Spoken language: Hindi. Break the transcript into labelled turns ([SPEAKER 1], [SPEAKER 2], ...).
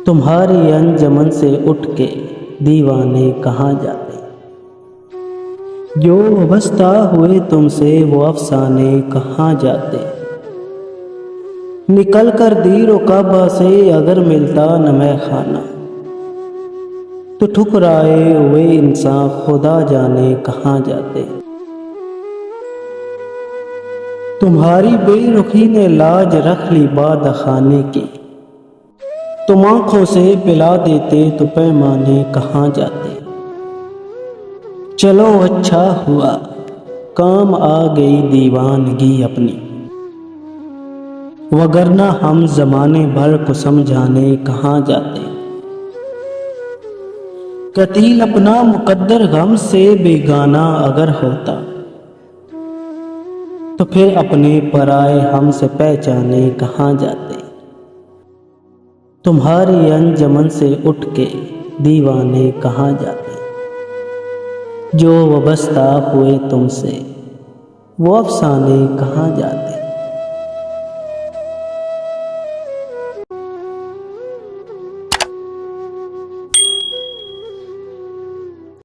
[SPEAKER 1] तुम्हारी अंजमन से उठ के दीवाने कहाँ जाते। जो वाबस्ता हुए तुमसे वो अफसाने कहाँ जाते। निकल कर दीर काबा से अगर मिलता न मैं खाना, तो ठुकराए हुए इंसान खुदा जाने कहाँ जाते। तुम्हारी बेरुखी ने लाज रख ली बाद खाने की, तुम आंखों से पिला देते तो पैमाने कहाँ जाते। चलो अच्छा हुआ काम आ गई दीवानगी अपनी, वगरना हम जमाने भर को समझाने कहाँ जाते। कतील अपना मुकद्दर गम से बेगाना अगर होता, तो फिर अपने पराए हमसे पहचाने कहाँ जाते। तुम्हारी अंजमन से उठ के दीवाने कहाँ जाते। जो वाबस्ता हुए तुमसे वो अफसाने कहाँ जाते।